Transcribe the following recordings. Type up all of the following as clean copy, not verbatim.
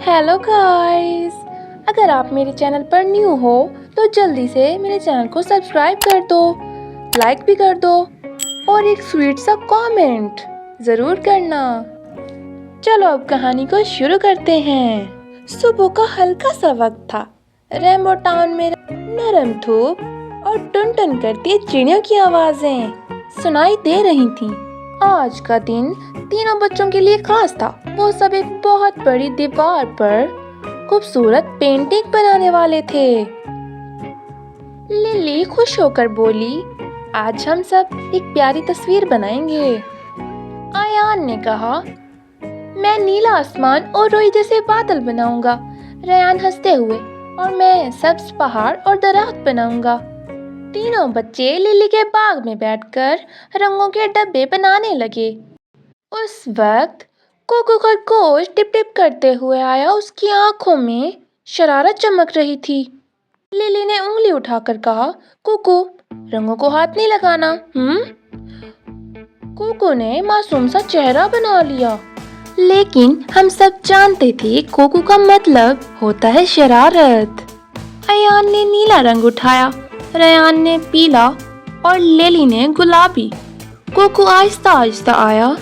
Hello guys. अगर आप मेरे चैनल पर न्यू हो तो जल्दी से मेरे चैनल को सब्सक्राइब कर दो, लाइक भी कर दो और एक स्वीट सा कमेंट ज़रूर करना। चलो अब कहानी को शुरू करते हैं। सुबह का हल्का सा वक्त था। रेनबो टाउन में नरम धूप और टुन टुन करती चिड़ियों की आवाज़ें सुनाई दे रही थीं। आज का दिन तीनों बच्चों के लिए खास था। वो सब एक बहुत बड़ी दीवार पर खूबसूरत पेंटिंग बनाने वाले थे। लिली खुश होकर बोली, आज हम सब एक प्यारी तस्वीर बनाएंगे। आयान ने कहा, मैं नीला आसमान और रोई जैसे बादल बनाऊंगा। रेयान हंसते हुए, और मैं सब्ज पहाड़ और दरख्त बनाऊंगा। तीनों बच्चे लिली के बाग में बैठकर रंगों के डब्बे बनाने लगे। उस वक्त कोको खरगोश टिप टिप करते हुए आया। उसकी आंखों में शरारत चमक रही थी। लिली ने उंगली उठाकर कहा, कोको, रंगों को हाथ नहीं लगाना। कोको ने मासूम सा चेहरा बना लिया, लेकिन हम सब जानते थे कोको का मतलब होता है शरारत। अयान ने नीला रंग उठाया, रेयान ने पीला और लिली ने गुलाबी। कोको आहिस्ता आहिस्ता आया,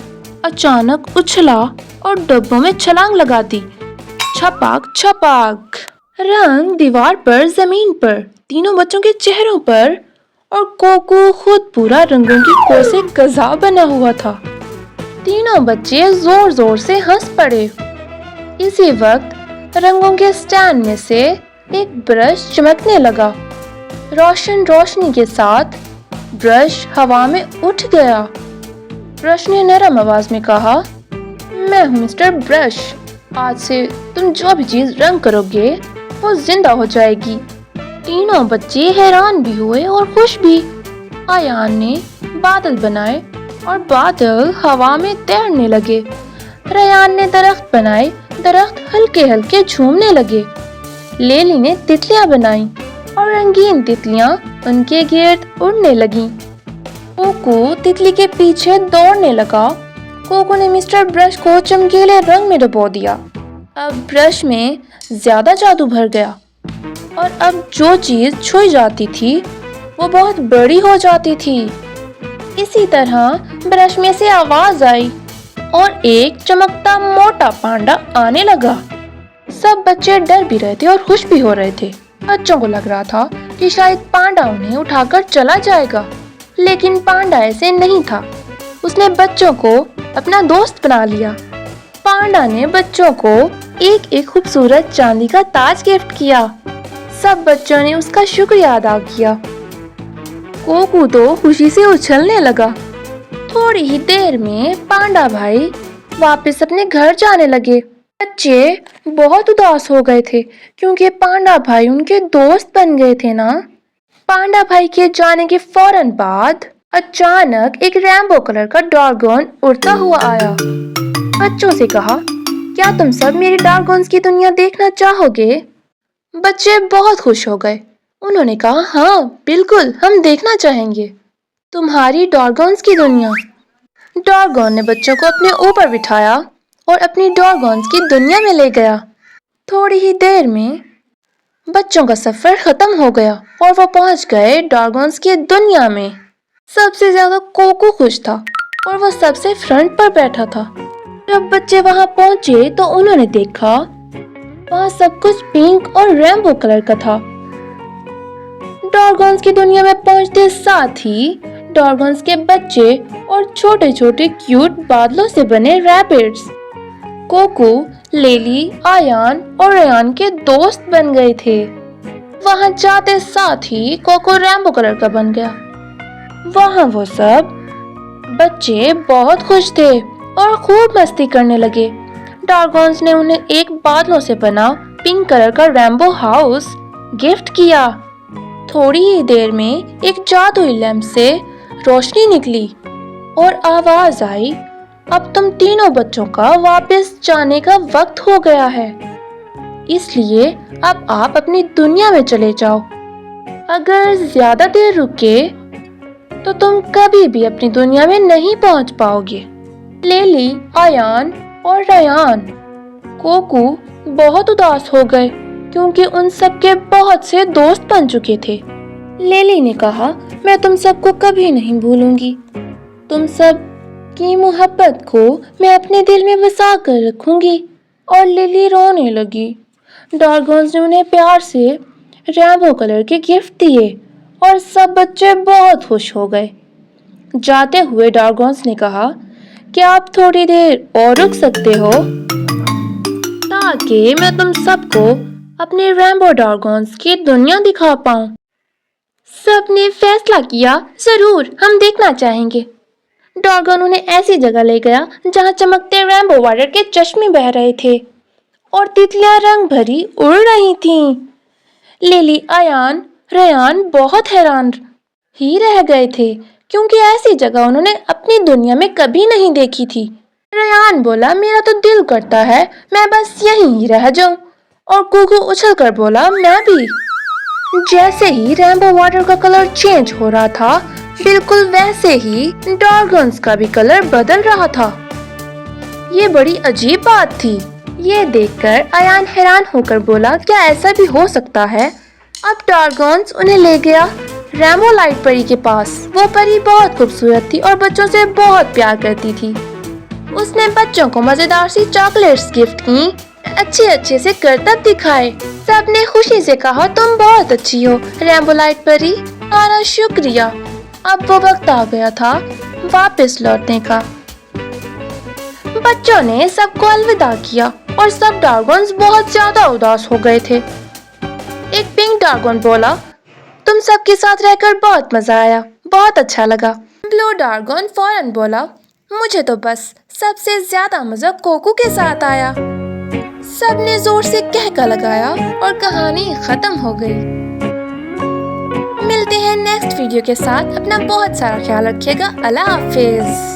अचानक उछला और डब्बों में छलांग लगा दी। छपाक छपाक, रंग दीवार पर, जमीन पर, तीनों बच्चों के चेहरों पर, और कोको खुद पूरा रंगों की कोर से गजा बना हुआ था। तीनों बच्चे जोर जोर से हंस पड़े। इसी वक्त रंगों के स्टैंड में से एक ब्रश चमकने लगा। रोशन रोशनी के साथ ब्रश हवा में उठ गया। ब्रश ने नरम आवाज में कहा, मैं हूँ मिस्टर ब्रश। आज से तुम जो भी चीज रंग करोगे वो जिंदा हो जाएगी। तीनों बच्चे हैरान भी हुए और खुश भी। आयान ने बादल बनाए और बादल हवा में तैरने लगे। रेयान ने दरख्त बनाए, दरख्त हल्के हल्के झूमने लगे। लिली ने तितलियां बनाई और रंगीन तितलियां उनके गिर्द उड़ने लगीं। कोको तितली के पीछे दौड़ने लगा। कोको ने मिस्टर ब्रश को चमकीले रंग में डुबो दिया। अब ब्रश में ज्यादा जादू भर गया और अब जो चीज छुई जाती थी वो बहुत बड़ी हो जाती थी। इसी तरह ब्रश में से आवाज आई और एक चमकता मोटा पांडा आने लगा। सब बच्चे डर भी रहे थे और खुश भी हो रहे थे। बच्चों को लग रहा था कि शायद पांडा उन्हें उठाकर चला जाएगा, लेकिन पांडा ऐसे नहीं था। उसने बच्चों को अपना दोस्त बना लिया। पांडा ने बच्चों को एक एक खूबसूरत चांदी का ताज गिफ्ट किया। सब बच्चों ने उसका शुक्रिया अदा किया। कोको तो खुशी से उछलने लगा। थोड़ी ही देर में पांडा भाई वापस अपने घर जाने लगे। बच्चे बहुत उदास हो गए थे क्योंकि पांडा भाई उनके दोस्त बन गए थे ना। पांडा भाई के जाने के फौरन बाद अचानक एक रेनबो कलर का ड्रैगन उड़ता हुआ आया। बच्चों से कहा, क्या तुम सब मेरी ड्रैगन्स की दुनिया देखना चाहोगे? बच्चे बहुत खुश हो गए। उन्होंने कहा, हाँ बिल्कुल, हम देखना चाहेंगे तुम्हारी ड्रैगन्स की दुनिया। ड्रैगन ने बच्चों को अपने ऊपर बिठाया और अपनी ड्रैगन्स की दुनिया में ले गया। थोड़ी ही देर में बच्चों का सफर खत्म हो गया और वो पहुंच गए ड्रैगन्स की दुनिया में। सबसे ज्यादा कोको खुश था और वो सबसे फ्रंट पर बैठा था। जब बच्चे वहां पहुंचे तो उन्होंने देखा वहां सब कुछ पिंक और रेनबो कलर का था। ड्रैगन्स की दुनिया में पहुंचते साथ ही ड्रैगन्स के बच्चे और छोटे छोटे क्यूट बादलों से बने रैबिट्स कोको, लिली, आयान और रेयान के दोस्त बन गए थे। वहां जाते साथ ही कोको रेनबो कलर का बन गया। वहां वो सब बच्चे बहुत खुश थे और खूब मस्ती करने लगे। ड्रैगन्स ने उन्हें एक बादलों से बना पिंक कलर का रेनबो हाउस गिफ्ट किया। थोड़ी ही देर में एक जादुई लैंप से रोशनी निकली और आवाज आई, अब तुम तीनों बच्चों का वापस जाने का वक्त हो गया है, इसलिए अब आप अपनी दुनिया में चले जाओ। अगर ज्यादा देर रुके तो तुम कभी भी अपनी दुनिया में नहीं पहुंच पाओगे। लिली, आयान और रेयान कोको بہت اداس ہو گئے کیونکہ ان سب کے بہت سے دوست بن چکے تھے۔ لیلی نے کہا، میں تم سب کو کبھی نہیں بھولوں گی، تم سب کی محبت کو میں اپنے دل میں بسا کر رکھوں گی۔ اور لیلی رونے لگی۔ ڈارگونز نے انہیں پیار سے رینبو کلر کے گفٹ دیے اور سب بچے بہت خوش ہو گئے۔ جاتے ہوئے ڈارگونز نے کہا، کیا آپ تھوڑی دیر اور رک سکتے ہو تاکہ میں تم سب کو اپنے رینبو ڈارگونز کی دنیا دکھا پاؤں؟ سب نے فیصلہ کیا، ضرور، ہم دیکھنا چاہیں گے۔ ڈارگون انہیں ایسی جگہ لے گیا جہاں چمکتے رینبو واٹر کے چشمے بہہ رہے تھے اور تتلیاں رنگ بھری اڑ رہی تھیں۔ لیلی، ایان، ریان بہت حیران ہی رہ گئے تھے کیونکہ ایسی جگہ انہوں نے اپنی دنیا میں کبھی نہیں دیکھی تھی۔ ریان بولا، میرا تو دل کرتا ہے میں بس یہیں رہ جاؤں، اور کوکو اچھل کر بولا، میں بھی۔ جیسے ہی رینبو واٹر کا کلر چینج ہو رہا تھا، بالکل ویسے ہی ڈارگونز کا بھی کلر بدل رہا تھا۔ یہ بڑی عجیب بات تھی۔ یہ دیکھ کر ایان حیران ہو کر بولا، کیا ایسا بھی ہو سکتا ہے؟ اب ڈارگونز انہیں لے گیا رینبو لائٹ پری کے پاس۔ وہ پری بہت خوبصورت تھی اور بچوں سے بہت پیار کرتی تھی۔ اس نے بچوں کو مزیدار سی چاکلیٹس گفٹ کی، اچھے سے کرتب دکھائے۔ سب نے خوشی سے کہا، تم بہت اچھی ہو رینبو لائٹ پری، تمہارا شکریہ۔ اب وہ وقت آ گیا تھا واپس لوٹنے کا۔ بچوں نے سب کو الوداع کیا اور سب ڈارگونز بہت زیادہ اداس ہو گئے تھے۔ ایک پنک ڈارگون بولا، تم سب کے ساتھ رہ کر بہت مزہ آیا، بہت اچھا لگا۔ بلو ڈارگون فوراً بولا، مجھے تو بس سب سے زیادہ مزہ کوکو کے ساتھ آیا۔ سب نے زور سے کہکا لگایا اور کہانی ختم ہو گئی۔ ملتے ہیں نیکسٹ ویڈیو کے ساتھ، اپنا بہت سارا خیال رکھیے گا، اللہ حافظ۔